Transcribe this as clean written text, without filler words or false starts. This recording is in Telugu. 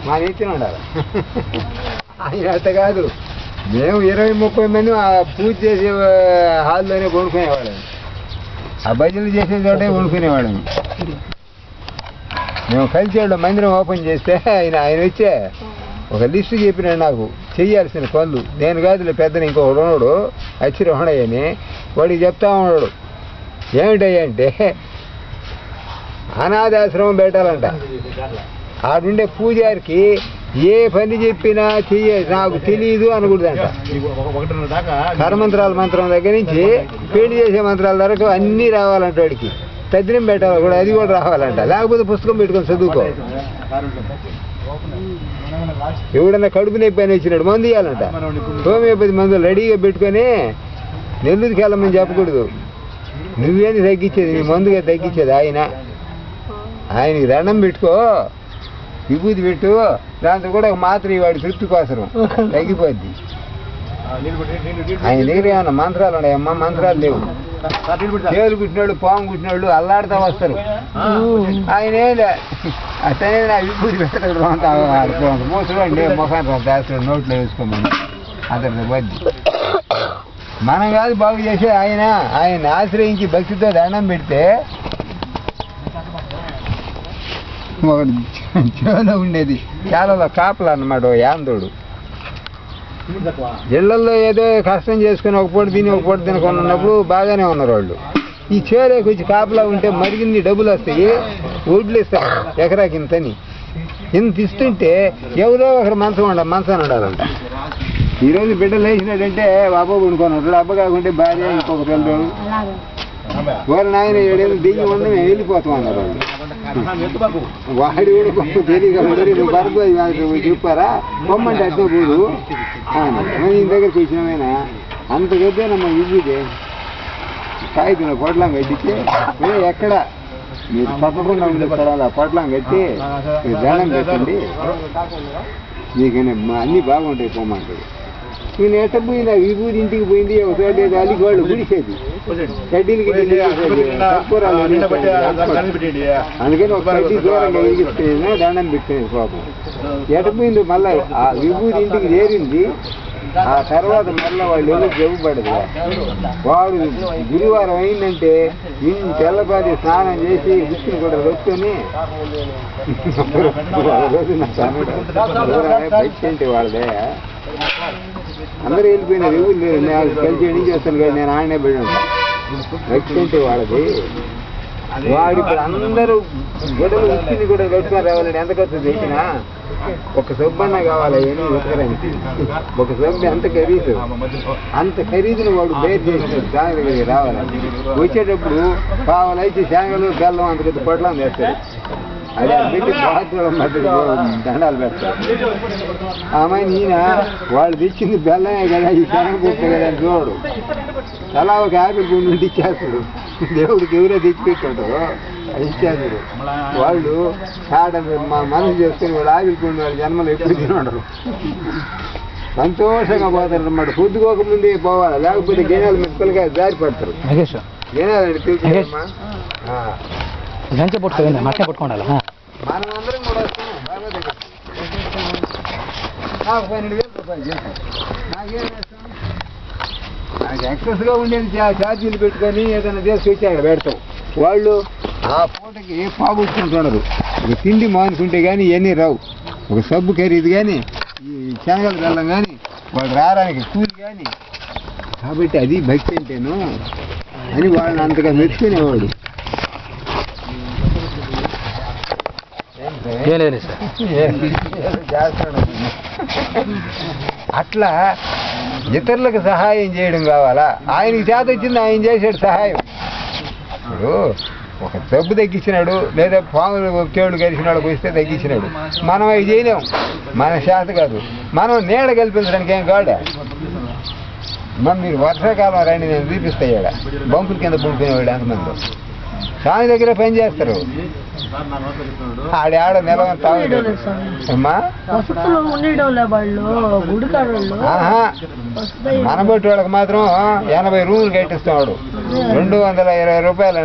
మా ఎత్తిన ఉండాలి. ఆయన అంత కాదు, మేము 20-30 మంది ఆ పూజ చేసే హాల్లోనే కొనుక్కునేవాళ్ళం, ఆ భజనలు చేసే చోటే కొనుక్కునేవాళ్ళం. మేము కలిసేవాళ్ళం. మందిరం ఓపెన్ చేస్తే ఆయన వచ్చే ఒక లిస్టు చెప్పినాడు నాకు చెయ్యాల్సిన పనులు. నేను కాదులే పెద్దని ఇంకొకడు ఉన్నాడు అచ్చిరోహణయ్యని, వాడికి చెప్తా ఉన్నాడు. ఏమిటయ్యా అంటే అనాథాశ్రమం పెట్టాలంట. ఆడుండే పూజారికి ఏ పని చెప్పినా నాకు తెలియదు అనకూడదంట. కరమంత్రాల మంత్రం దగ్గర నుంచి పెళ్లి చేసే మంత్రాల వరకు అన్నీ రావాలంట. వాడికి తద్దినం పెట్టాలి కూడా, అది కూడా రావాలంట. లేకపోతే పుస్తకం పెట్టుకొని చదువుకో. ఎవడన్నా కడుపు నొప్పి అని వచ్చినాడు మందు ఇవ్వాలంట. హోమియోపతి మందులు రెడీగా పెట్టుకొని నెల్లూరుకి వెళ్ళమని చెప్పకూడదు. నువ్వేంది తగ్గించేది, నీ మందుగా తగ్గించేది ఆయనకి దండం పెట్టుకో, విభూతి పెట్టు, దాంతో కూడా ఒక మాత్ర వాడి తృప్తి కోసం తగ్గిపోద్ది. ఆయన దగ్గర ఏమన్నా మంత్రాలు ఉన్నాయమ్మా? మంత్రాలు లేవు. చేలు కుట్టినాడు, పాము కుట్టినాడు అల్లాడుతూ వస్తారు. ఆయనే అతనే నా విభూతి పెడతాడు, మోసడు ముఖాన్ని దాస్తాడు, నోట్లో వేసుకోమని అతను వద్ది. మనం కాదు బాగు చేసే ఆయన ఆశ్రయించి భక్తితో దండం పెడితే చెవులో ఉండేది చాలా కాపలు అన్నమాట. యాందోడు ఇళ్లల్లో ఏదో కష్టం చేసుకుని ఒక పూట తినకున్నప్పుడు బాగానే ఉన్నారు వాళ్ళు. ఈ చేలోకి వచ్చి కాపలా ఉంటే మరిగిన్ని డబ్బులు వస్తాయి, ఒడ్లు ఇస్తారు ఎకరాకి ఇంత ఇస్తుంటే ఎవరో ఒకరు మంచం ఉండాలంట. ఈరోజు బిడ్డలు వేసినాడంటే అబ్బ కొనుక్కొని అబ్బ కాకుంటే భార్య ఇంకొక పిల్లలు వారు నాయన 7 ఏళ్ళు దిగి ఉండి మేము వెళ్ళిపోతాం అన్నారు వాళ్ళు. వాడి కూడా గొప్ప తెలియదు బరుపు చెప్పారా బొమ్మంటే అర్థం పోదు నీ దగ్గరికి వచ్చినామైనా అంత గద్దేనమ్మా ఇవ్వదే కాగితంలో పొట్లం కట్టించి ఎక్కడ మీరు తప్పకుండా ఉండేస్తారు అలా పొట్లం కట్టి మీరు దండం పెట్టండి మీకు అన్నీ బాగుంటాయి పోమంటాడు. నేను ఎట్ట పోయింది ఆ విభూతి ఇంటికి పోయింది ఒకసారి అలికి వాళ్ళు గుడిసేది కడ్డీలకి అందుకని ఒక కడ్డీ దూరంగా వెలిగిస్తేనే దండం పెట్టేది పాపం. ఎట్ట పోయింది మళ్ళీ ఆ విభూతి ఇంటికి చేరింది. ఆ తర్వాత మళ్ళీ వాళ్ళు ఎవరు జబ్బుపడదు. వాడు గురువారం అయిందంటే తెల్లపాటి స్నానం చేసి గుర్తుని కూడా పెట్టుకొని బయట వాళ్ళదే అందరూ వెళ్ళిపోయినారు. ఎవరు లేరు. నేను కలిసి ఎన్ని చేస్తాను కదా, నేను ఆడనే పడి ఉంటాను. బయట వాళ్ళది వాడు ఇప్పుడు అందరూ గొడవలు ఉత్తిని కూడా కట్టుకొని రావాలని ఎంత ఖర్చు తెచ్చినా ఒక సబ్బన్న కావాలి అని ఉతకడానికి. ఒక సబ్బు అంత ఖరీదును వాడు బేర్ చేసినాడు దాని దగ్గరికి రావాలని. వచ్చేటప్పుడు పావలైతే శాంగలు బెల్లం అంత కొద్ది పొట్లం వేస్తాడు. అదే పెట్టి బాత్రూమ్ దండాలు పెడతారు. అమ్మాయి ఈయన వాళ్ళు తెచ్చింది బెల్లమే కదా, ఈ శనగపప్పు కదా అని చూడు. అలా ఒక యాపిల్ పండు నుండి ఇచ్చేస్తాడు. దేవుడికి ఎవరో తెచ్చిపెట్టుంటారు అది ఇచ్చేస్తాడు. వాళ్ళు మా మనసు చేసుకుని వాళ్ళు ఆపిల్ పండు వాళ్ళ జన్మలు ఎప్పుడు తినడరు. సంతోషంగా పోతారు అన్నమాట. పొద్దుకోకముందే పోవాలి, లేకపోతే గేనాలు మెక్కలుగా జారి పడతారు. గేనాలు తెలుసుమా పట్టుకోండి. మనం అందరం కూడా వస్తాం. బాబా దగ్గర నాకు 12,000 రూపాయలు చేశాను. నాకేం చేస్తాం, నాకు ఎక్సెస్గా ఉండేది ఛార్జీలు పెట్టుకొని ఏదైనా తీసుకొచ్చి అక్కడ పెడతాం. వాళ్ళు ఆ పూటకి పాగుంటుంటారు. ఒక తిండి మానుకుంటే కానీ ఇవన్నీ రావు. ఒక సబ్బు ఖరీదు కానీ ఈ శనగల బెల్లం కానీ వాళ్ళు రావడానికి కూలి కానీ. కాబట్టి అది భక్తి అంటేను అని వాళ్ళని అంతగా మెచ్చుకునేవాడు. అట్లా ఇతరులకు సహాయం చేయడం కావాలా? ఆయనకి చేత వచ్చింది ఆయన చేసాడు సహాయం. ఇప్పుడు ఒక జబ్బు తగ్గించినాడు, లేదా పాములు కేవుడు కలిసినాడు వస్తే తగ్గించినాడు. మనం అవి చేయలేం, మన చేత కాదు. మనం నీడ కల్పించడానికి ఏం కాడా? మరి మీరు వర్షాకాలం రండి, నేను చూపిస్తాయాడ బంకుల కింద పడిపోయినవాడు ఎంతమంది దాని దగ్గర పని చేస్తారు. ఆడ నిలవని తాగుమ్మా మనబట్టి వాళ్ళకి మాత్రం 80 రూములు కట్టిస్తాడు. 220 రూపాయలు